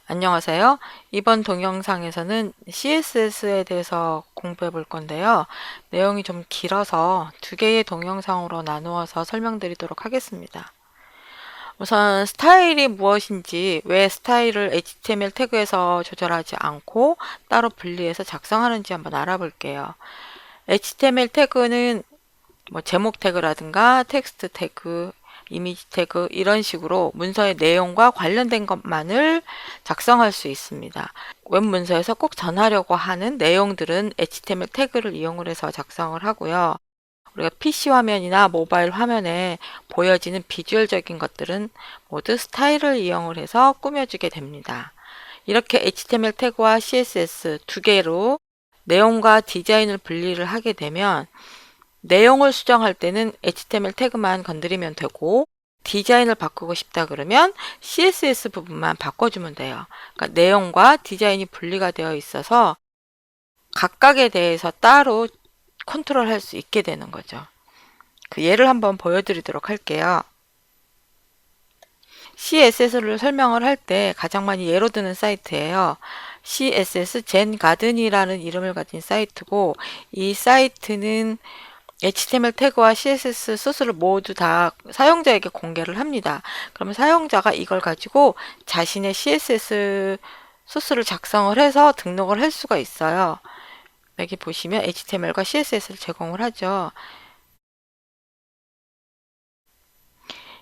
안녕하세요. 이번 동영상에서는 CSS에 대해서 공부해 볼 건데요. 내용이 좀 길어서 두 개의 동영상으로 나누어서 설명드리도록 하겠습니다. 우선 스타일이 무엇인지, 왜 스타일을 HTML 태그에서 조절하지 않고 따로 분리해서 작성하는지 한번 알아볼게요. HTML 태그는 제목 태그라든가 텍스트 태그, 이미지 태그 이런 식으로 문서의 내용과 관련된 것만을 작성할 수 있습니다. 웹 문서에서 꼭 전하려고 하는 내용들은 HTML 태그를 이용을 해서 작성을 하고요. 우리가 PC 화면이나 모바일 화면에 보여지는 비주얼적인 것들은 모두 스타일을 이용을 해서 꾸며주게 됩니다. 이렇게 HTML 태그와 CSS 두 개로 내용과 디자인을 분리를 하게 되면 내용을 수정할 때는 HTML 태그만 건드리면 되고 디자인을 바꾸고 싶다 그러면 CSS 부분만 바꿔주면 돼요. 그러니까 내용과 디자인이 분리가 되어 있어서 각각에 대해서 따로 컨트롤할 수 있게 되는 거죠. 그 예를 한번 보여드리도록 할게요. CSS를 설명을 할 때 가장 많이 예로 드는 사이트예요. CSS 젠 가든이라는 이름을 가진 사이트고, 이 사이트는 HTML 태그와 CSS 소스를 모두 다 사용자에게 공개를 합니다. 그러면 사용자가 이걸 가지고 자신의 CSS 소스를 작성을 해서 등록을 할 수가 있어요. 여기 보시면 HTML과 CSS를 제공을 하죠.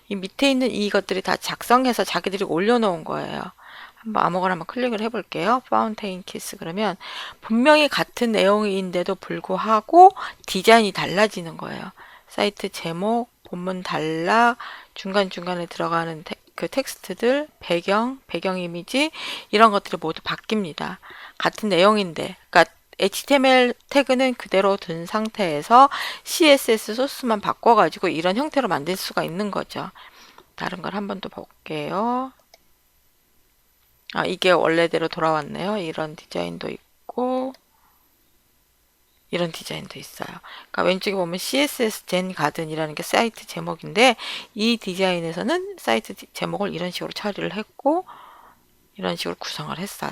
이 밑에 있는 이것들이 다 작성해서 자기들이 올려놓은 거예요. 한번 아무거나 한번 클릭을 해볼게요. 파운테인 키스 그러면 분명히 같은 내용인데도 불구하고 디자인이 달라지는 거예요. 사이트 제목, 본문 단락, 중간중간에 들어가는 그 텍스트들, 배경 이미지 이런 것들이 모두 바뀝니다. 같은 내용인데, 그러니까 HTML 태그는 그대로 둔 상태에서 CSS 소스만 바꿔가지고 이런 형태로 만들 수가 있는 거죠. 다른 걸 한번 더 볼게요. 이게 원래대로 돌아왔네요. 이런 디자인도 있고 이런 디자인도 있어요. 그러니까 왼쪽에 보면 CSS 젠 가든이라는 게 사이트 제목인데 이 디자인에서는 사이트 제목을 이런 식으로 처리를 했고 이런 식으로 구성을 했어요.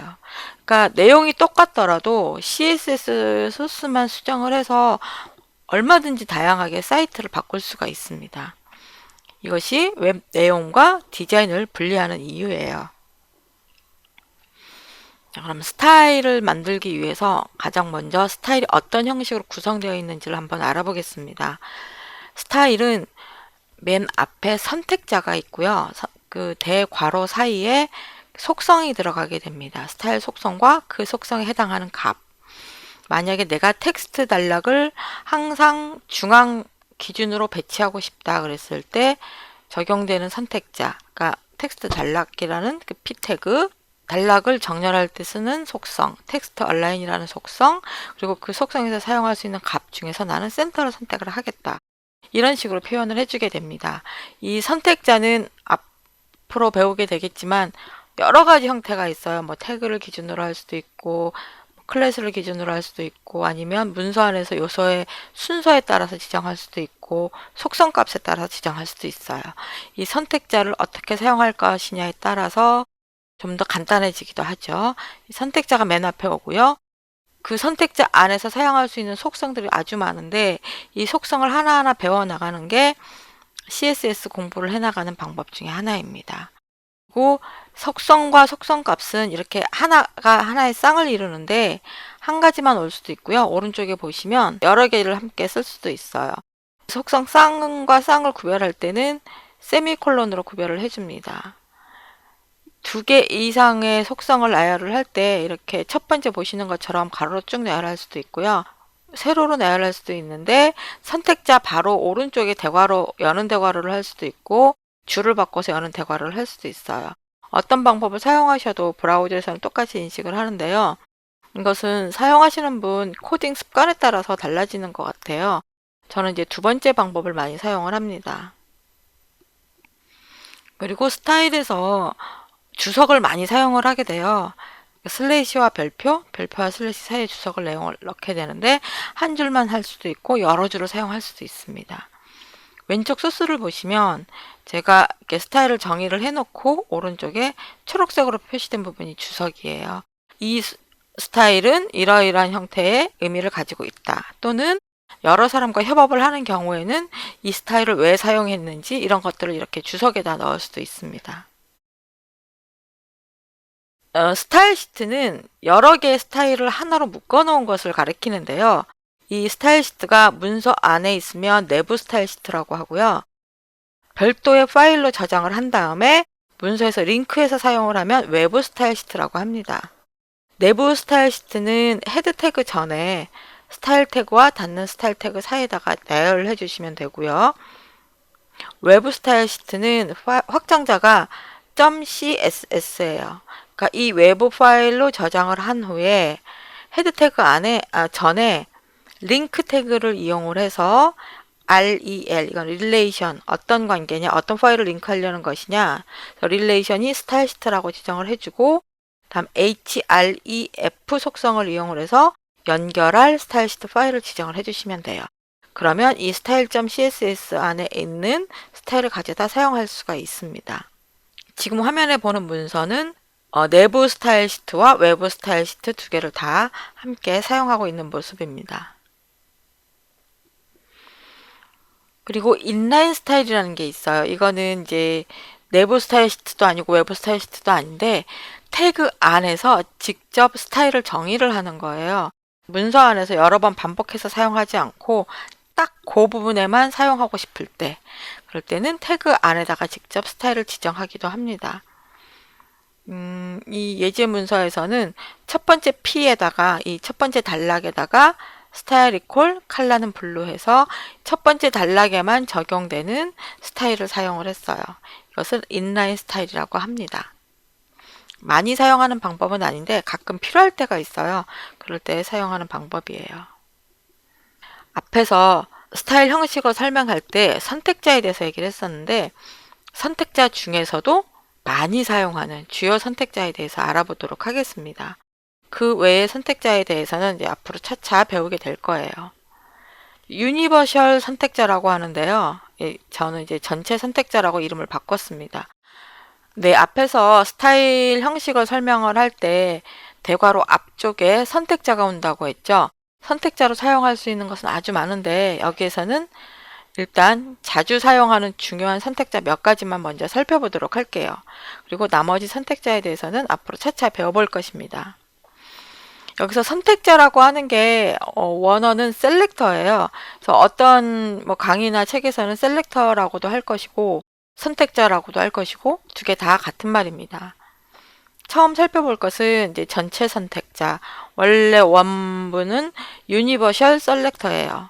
그러니까 내용이 똑같더라도 CSS 소스만 수정을 해서 얼마든지 다양하게 사이트를 바꿀 수가 있습니다. 이것이 웹 내용과 디자인을 분리하는 이유예요. 자, 그럼 스타일을 만들기 위해서 가장 먼저 스타일이 어떤 형식으로 구성되어 있는지를 한번 알아보겠습니다. 스타일은 맨 앞에 선택자가 있고요. 그 대괄호 사이에 속성이 들어가게 됩니다. 스타일 속성과 그 속성에 해당하는 값. 만약에 내가 텍스트 단락을 항상 중앙 기준으로 배치하고 싶다 그랬을 때 적용되는 선택자, 그러니까 텍스트 단락이라는 그 p 태그, 단락을 정렬할 때 쓰는 속성, 텍스트 얼라인이라는 속성, 그리고 그 속성에서 사용할 수 있는 값 중에서 나는 센터를 선택을 하겠다. 이런 식으로 표현을 해주게 됩니다. 이 선택자는 앞으로 배우게 되겠지만 여러 가지 형태가 있어요. 태그를 기준으로 할 수도 있고, 클래스를 기준으로 할 수도 있고, 아니면 문서 안에서 요소의 순서에 따라서 지정할 수도 있고, 속성 값에 따라서 지정할 수도 있어요. 이 선택자를 어떻게 사용할 것이냐에 따라서 좀 더 간단해지기도 하죠. 이 선택자가 맨 앞에 오고요. 그 선택자 안에서 사용할 수 있는 속성들이 아주 많은데 이 속성을 하나하나 배워나가는 게 CSS 공부를 해나가는 방법 중에 하나입니다. 그리고 속성과 속성값은 이렇게 하나가 하나의 쌍을 이루는데 한 가지만 올 수도 있고요. 오른쪽에 보시면 여러 개를 함께 쓸 수도 있어요. 속성 쌍과 쌍을 구별할 때는 세미콜론으로 구별을 해줍니다. 두 개 이상의 속성을 나열을 할 때 이렇게 첫 번째 보시는 것처럼 가로로 쭉 나열할 수도 있고요. 세로로 나열할 수도 있는데 선택자 바로 오른쪽에 대괄호, 여는 대괄호를 할 수도 있고 줄을 바꿔서 여는 대괄호를 할 수도 있어요. 어떤 방법을 사용하셔도 브라우저에서는 똑같이 인식을 하는데요. 이것은 사용하시는 분 코딩 습관에 따라서 달라지는 것 같아요. 저는 이제 두 번째 방법을 많이 사용을 합니다. 그리고 스타일에서 주석을 많이 사용을 하게 돼요. 슬래시와 별표와 슬래시 사이에 주석을 내용을 넣게 되는데 한 줄만 할 수도 있고 여러 줄을 사용할 수도 있습니다. 왼쪽 소스를 보시면 제가 이렇게 스타일을 정의를 해놓고 오른쪽에 초록색으로 표시된 부분이 주석이에요. 이 스타일은 이러이러한 형태의 의미를 가지고 있다. 또는 여러 사람과 협업을 하는 경우에는 이 스타일을 왜 사용했는지 이런 것들을 이렇게 주석에다 넣을 수도 있습니다. 스타일 시트는 여러 개의 스타일을 하나로 묶어 놓은 것을 가리키는데요. 이 스타일 시트가 문서 안에 있으면 내부 스타일 시트라고 하고요. 별도의 파일로 저장을 한 다음에 문서에서 링크해서 사용을 하면 외부 스타일 시트라고 합니다. 내부 스타일 시트는 헤드 태그 전에 스타일 태그와 닫는 스타일 태그 사이에다가 나열을 해주시면 되고요. 외부 스타일 시트는 확장자가 .css예요. 그러니까 이 외부 파일로 저장을 한 후에 헤드 태그 전에 링크 태그를 이용을 해서 rel, 이건 릴레이션, 어떤 관계냐, 어떤 파일을 링크하려는 것이냐, 릴레이션이 스타일 시트라고 지정을 해주고, 다음 href 속성을 이용을 해서 연결할 스타일 시트 파일을 지정을 해주시면 돼요. 그러면 이 style.css 안에 있는 스타일을 가져다 사용할 수가 있습니다. 지금 화면에 보는 문서는 내부 스타일 시트와 외부 스타일 시트 두 개를 다 함께 사용하고 있는 모습입니다. 그리고 인라인 스타일이라는 게 있어요. 이거는 이제 내부 스타일 시트도 아니고 외부 스타일 시트도 아닌데 태그 안에서 직접 스타일을 정의를 하는 거예요. 문서 안에서 여러 번 반복해서 사용하지 않고 딱 그 부분에만 사용하고 싶을 때, 그럴 때는 태그 안에다가 직접 스타일을 지정하기도 합니다. 이 예제 문서에서는 첫 번째 P에다가 이 첫 번째 단락에다가 스타일 이퀄 컬러는 블루 해서 첫 번째 단락에만 적용되는 스타일을 사용을 했어요. 이것을 인라인 스타일이라고 합니다. 많이 사용하는 방법은 아닌데 가끔 필요할 때가 있어요. 그럴 때 사용하는 방법이에요. 앞에서 스타일 형식을 설명할 때 선택자에 대해서 얘기를 했었는데 선택자 중에서도 많이 사용하는 주요 선택자에 대해서 알아보도록 하겠습니다. 그 외의 선택자에 대해서는 이제 앞으로 차차 배우게 될 거예요. 유니버셜 선택자라고 하는데요. 저는 이제 전체 선택자라고 이름을 바꿨습니다. 네, 앞에서 스타일 형식을 설명을 할 때 대괄호 앞쪽에 선택자가 온다고 했죠. 선택자로 사용할 수 있는 것은 아주 많은데 여기에서는 일단 자주 사용하는 중요한 선택자 몇 가지만 먼저 살펴보도록 할게요. 그리고 나머지 선택자에 대해서는 앞으로 차차 배워볼 것입니다. 여기서 선택자라고 하는 게 원어는 셀렉터예요. 그래서 어떤 강의나 책에서는 셀렉터라고도 할 것이고 선택자라고도 할 것이고 두 개 다 같은 말입니다. 처음 살펴볼 것은 이제 전체 선택자. 원래 원문은 유니버셜 셀렉터예요.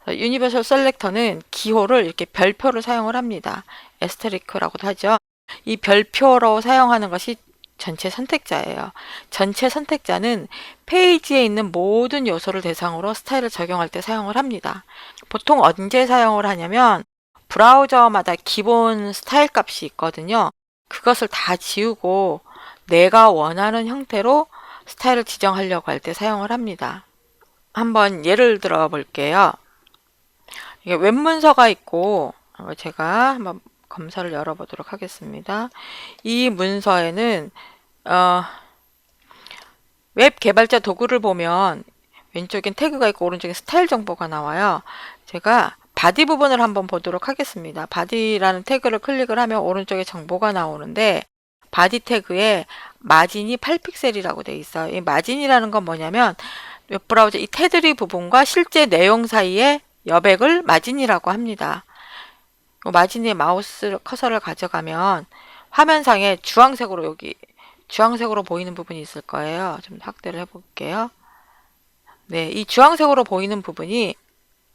유니버셜 셀렉터는 기호를 이렇게 별표로 사용을 합니다. 에스테리크라고도 하죠. 이 별표로 사용하는 것이 전체 선택자예요. 전체 선택자는 페이지에 있는 모든 요소를 대상으로 스타일을 적용할 때 사용을 합니다. 보통 언제 사용을 하냐면 브라우저마다 기본 스타일 값이 있거든요. 그것을 다 지우고 내가 원하는 형태로 스타일을 지정하려고 할 때 사용을 합니다. 한번 예를 들어 볼게요. 이게 웹문서가 있고 제가 한번 검사를 열어보도록 하겠습니다. 이 문서에는 웹 개발자 도구를 보면 왼쪽엔 태그가 있고 오른쪽엔 스타일 정보가 나와요. 제가 바디 부분을 한번 보도록 하겠습니다. 바디라는 태그를 클릭을 하면 오른쪽에 정보가 나오는데 바디 태그에 마진이 8픽셀이라고 되어 있어요. 이 마진이라는 건 뭐냐면 웹브라우저 이 테두리 부분과 실제 내용 사이의 여백을 마진이라고 합니다. 마진에 마우스 커서를 가져가면 화면상에 주황색으로 여기 주황색으로 보이는 부분이 있을 거예요. 좀 확대를 해볼게요. 네, 이 주황색으로 보이는 부분이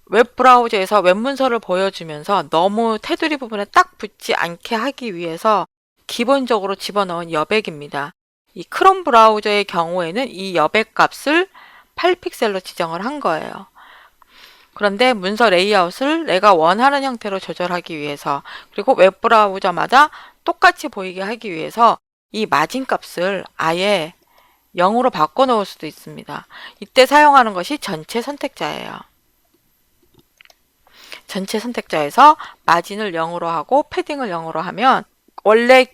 웹브라우저에서 웹문서를 보여주면서 너무 테두리 부분에 딱 붙지 않게 하기 위해서 기본적으로 집어넣은 여백입니다. 이 크롬 브라우저의 경우에는 이 여백 값을 8픽셀로 지정을 한 거예요. 그런데 문서 레이아웃을 내가 원하는 형태로 조절하기 위해서 그리고 웹브라우저마다 똑같이 보이게 하기 위해서 이 마진 값을 아예 0으로 바꿔 놓을 수도 있습니다. 이때 사용하는 것이 전체 선택자예요. 전체 선택자에서 마진을 0으로 하고 패딩을 0으로 하면 원래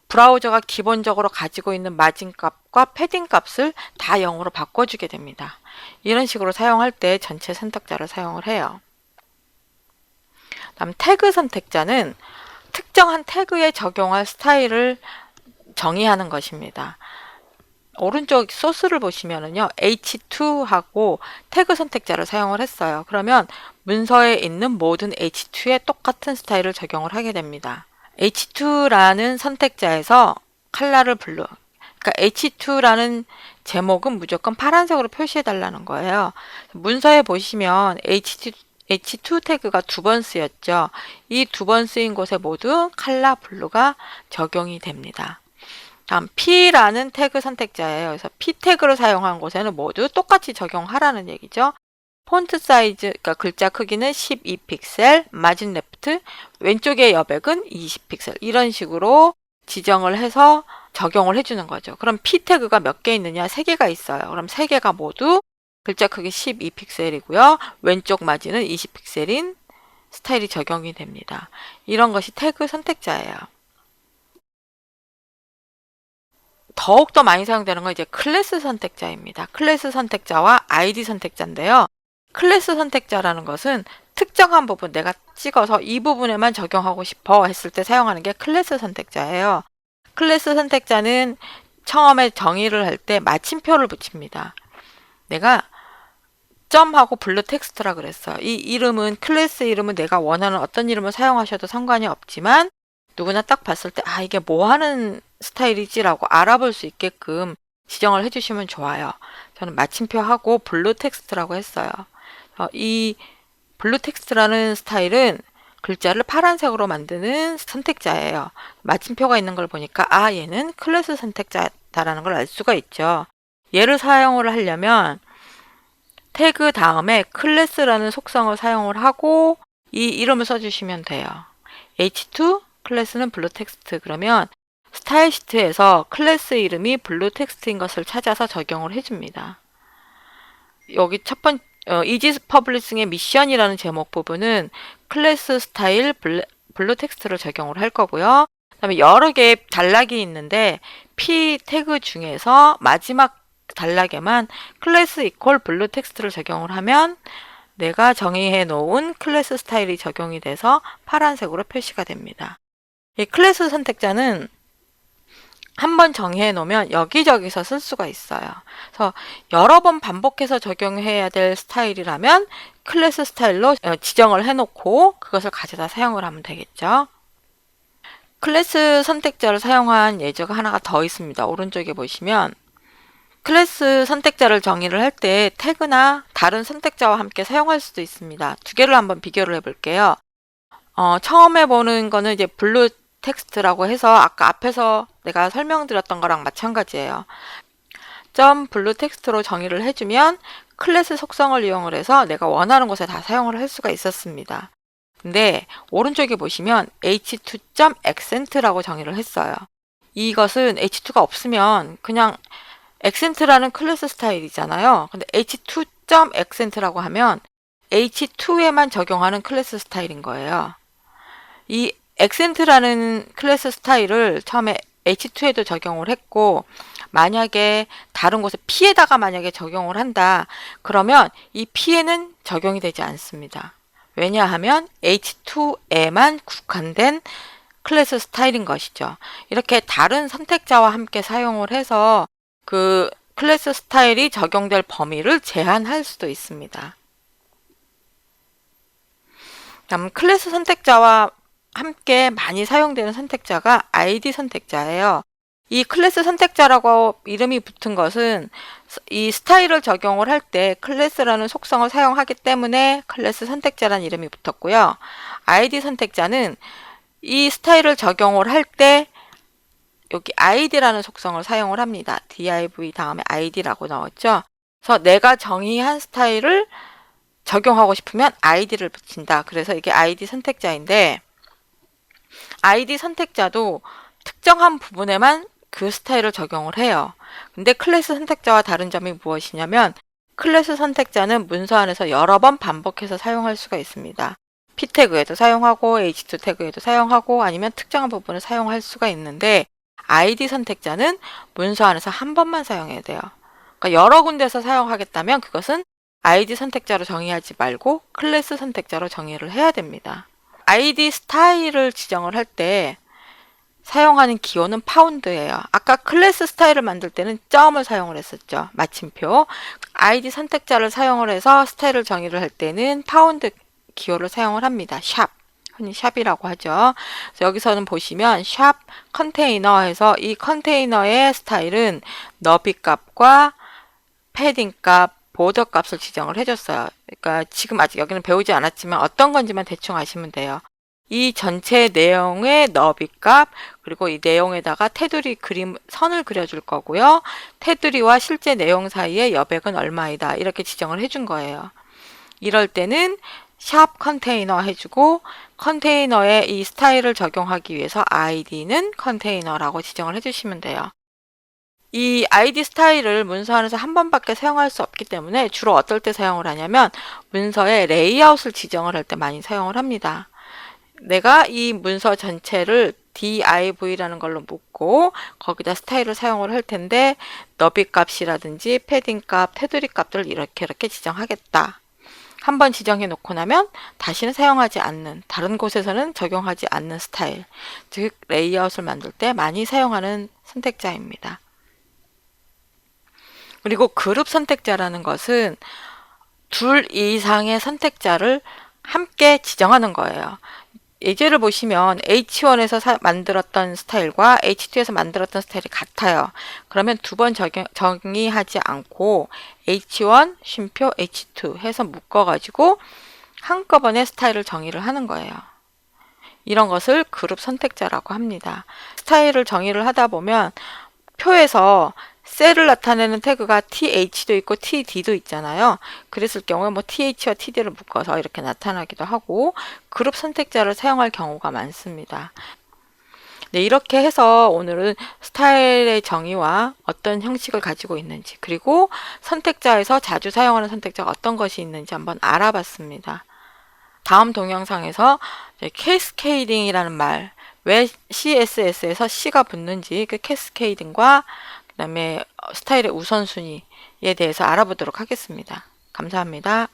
브라우저가 기본적으로 가지고 있는 마진 값과 패딩 값을 다 0으로 바꿔주게 됩니다. 이런 식으로 사용할 때 전체 선택자를 사용을 해요. 다음 태그 선택자는 특정한 태그에 적용할 스타일을 정의하는 것입니다. 오른쪽 소스를 보시면은요, h2하고 태그 선택자를 사용을 했어요. 그러면 문서에 있는 모든 h2에 똑같은 스타일을 적용을 하게 됩니다. h2라는 선택자에서 컬러를 블루, 그러니까 h2라는 제목은 무조건 파란색으로 표시해 달라는 거예요. 문서에 보시면 h2 태그가 2번 쓰였죠. 이 2번 쓰인 곳에 모두 컬러 블루가 적용이 됩니다. 다음 P라는 태그 선택자예요. 그래서 P 태그를 사용한 곳에는 모두 똑같이 적용하라는 얘기죠. 폰트 사이즈, 그러니까 글자 크기는 12픽셀, 마진 레프트, 왼쪽의 여백은 20픽셀 이런 식으로 지정을 해서 적용을 해주는 거죠. 그럼 P 태그가 몇 개 있느냐? 3개가 있어요. 그럼 3개가 모두 글자 크기 12픽셀이고요. 왼쪽 마진은 20픽셀인 스타일이 적용이 됩니다. 이런 것이 태그 선택자예요. 더욱더 많이 사용되는 건 이제 클래스 선택자입니다. 클래스 선택자와 아이디 선택자인데요. 클래스 선택자라는 것은 특정한 부분 내가 찍어서 이 부분에만 적용하고 싶어 했을 때 사용하는 게 클래스 선택자예요. 클래스 선택자는 처음에 정의를 할 때 마침표를 붙입니다. 내가 점하고 블루 텍스트라 그랬어요. 이 이름은 클래스 이름은 내가 원하는 어떤 이름을 사용하셔도 상관이 없지만 누구나 딱 봤을 때 이게 뭐 하는 스타일이지라고 알아볼 수 있게끔 지정을 해주시면 좋아요. 저는 마침표하고 블루 텍스트라고 했어요. 이 블루 텍스트라는 스타일은 글자를 파란색으로 만드는 선택자예요. 마침표가 있는 걸 보니까 얘는 클래스 선택자다라는 걸 알 수가 있죠. 얘를 사용을 하려면 태그 다음에 클래스라는 속성을 사용을 하고 이 이름을 써주시면 돼요. h2 클래스는 블루 텍스트. 그러면 스타일 시트에서 클래스 이름이 블루 텍스트인 것을 찾아서 적용을 해줍니다. 여기 첫 번째 이지 퍼블리싱의 미션이라는 제목 부분은 클래스 스타일 블루 텍스트를 적용을 할 거고요. 그다음에 여러 개의 단락이 있는데 P 태그 중에서 마지막 단락에만 클래스 이퀄 블루 텍스트를 적용을 하면 내가 정의해 놓은 클래스 스타일이 적용이 돼서 파란색으로 표시가 됩니다. 이 클래스 선택자는 한번 정의해 놓으면 여기저기서 쓸 수가 있어요. 그래서 여러 번 반복해서 적용해야 될 스타일이라면 클래스 스타일로 지정을 해 놓고 그것을 가져다 사용을 하면 되겠죠. 클래스 선택자를 사용한 예제가 하나가 더 있습니다. 오른쪽에 보시면 클래스 선택자를 정의를 할 때 태그나 다른 선택자와 함께 사용할 수도 있습니다. 두 개를 한번 비교를 해 볼게요. 처음에 보는 거는 이제 블루 텍스트라고 해서 아까 앞에서 내가 설명드렸던 거랑 마찬가지예요. 점 블루 텍스트로 정의를 해주면 클래스 속성을 이용을 해서 내가 원하는 곳에 다 사용을 할 수가 있었습니다. 근데 오른쪽에 보시면 h2.accent라고 정의를 했어요. 이것은 h2가 없으면 그냥 accent라는 클래스 스타일이잖아요. 근데 h2.accent라고 하면 h2에만 적용하는 클래스 스타일인 거예요. 이 accent라는 클래스 스타일을 처음에 h2에도 적용을 했고 만약에 다른 곳에 P에다가 만약에 적용을 한다 그러면 이 P에는 적용이 되지 않습니다. 왜냐하면 h2에만 국한된 클래스 스타일인 것이죠. 이렇게 다른 선택자와 함께 사용을 해서 그 클래스 스타일이 적용될 범위를 제한할 수도 있습니다. 다음 클래스 선택자와 함께 많이 사용되는 선택자가 아이디 선택자예요. 이 클래스 선택자라고 이름이 붙은 것은 이 스타일을 적용을 할 때 클래스라는 속성을 사용하기 때문에 클래스 선택자라는 이름이 붙었고요. 아이디 선택자는 이 스타일을 적용을 할 때 여기 id라는 속성을 사용을 합니다. div 다음에 id라고 나왔죠. 그래서 내가 정의한 스타일을 적용하고 싶으면 id를 붙인다. 그래서 이게 id 선택자인데 id 선택자도 특정한 부분에만 그 스타일을 적용을 해요. 근데 클래스 선택자와 다른 점이 무엇이냐면 클래스 선택자는 문서 안에서 여러 번 반복해서 사용할 수가 있습니다. P 태그에도 사용하고 H2 태그에도 사용하고 아니면 특정한 부분을 사용할 수가 있는데 ID 선택자는 문서 안에서 한 번만 사용해야 돼요. 그러니까 여러 군데서 사용하겠다면 그것은 ID 선택자로 정의하지 말고 클래스 선택자로 정의를 해야 됩니다. ID 스타일을 지정을 할 때 사용하는 기호는 파운드예요. 아까 클래스 스타일을 만들 때는 점을 사용을 했었죠. 마침표. ID 선택자를 사용을 해서 스타일을 정의를 할 때는 파운드 기호를 사용을 합니다. 샵. 흔히 샵이라고 하죠. 그래서 여기서는 보시면 샵 컨테이너 해서 이 컨테이너의 스타일은 너비 값과 패딩 값, 보더 값을 지정을 해줬어요. 그러니까 지금 아직 여기는 배우지 않았지만 어떤 건지만 대충 아시면 돼요. 이 전체 내용의 너비 값, 그리고 이 내용에다가 테두리 그림, 선을 그려줄 거고요. 테두리와 실제 내용 사이의 여백은 얼마이다. 이렇게 지정을 해준 거예요. 이럴 때는 샵 컨테이너 해주고 컨테이너에 이 스타일을 적용하기 위해서 ID는 컨테이너라고 지정을 해주시면 돼요. 이 ID 스타일을 문서 안에서 한 번밖에 사용할 수 없기 때문에 주로 어떨 때 사용을 하냐면 문서의 레이아웃을 지정을 할 때 많이 사용을 합니다. 내가 이 문서 전체를 div라는 걸로 묶고 거기다 스타일을 사용을 할 텐데 너비 값이라든지 패딩 값, 테두리 값들을 이렇게 지정하겠다. 한번 지정해 놓고 나면 다시는 사용하지 않는, 다른 곳에서는 적용하지 않는 스타일, 즉 레이아웃을 만들 때 많이 사용하는 선택자입니다. 그리고 그룹 선택자라는 것은 둘 이상의 선택자를 함께 지정하는 거예요. 예제를 보시면 H1에서 만들었던 스타일과 H2에서 만들었던 스타일이 같아요. 그러면 두 번 정의하지 않고 H1, 쉼표 H2 해서 묶어가지고 한꺼번에 스타일을 정의를 하는 거예요. 이런 것을 그룹 선택자라고 합니다. 스타일을 정의를 하다 보면 표에서 셀을 나타내는 태그가 TH도 있고 TD도 있잖아요. 그랬을 경우에 뭐 TH와 TD를 묶어서 이렇게 나타나기도 하고 그룹 선택자를 사용할 경우가 많습니다. 네, 이렇게 해서 오늘은 스타일의 정의와 어떤 형식을 가지고 있는지 그리고 선택자에서 자주 사용하는 선택자가 어떤 것이 있는지 한번 알아봤습니다. 다음 동영상에서 캐스케이딩이라는 말, 왜 CSS에서 C가 붙는지 그 캐스케이딩과 그 다음에 스타일의 우선순위에 대해서 알아보도록 하겠습니다. 감사합니다.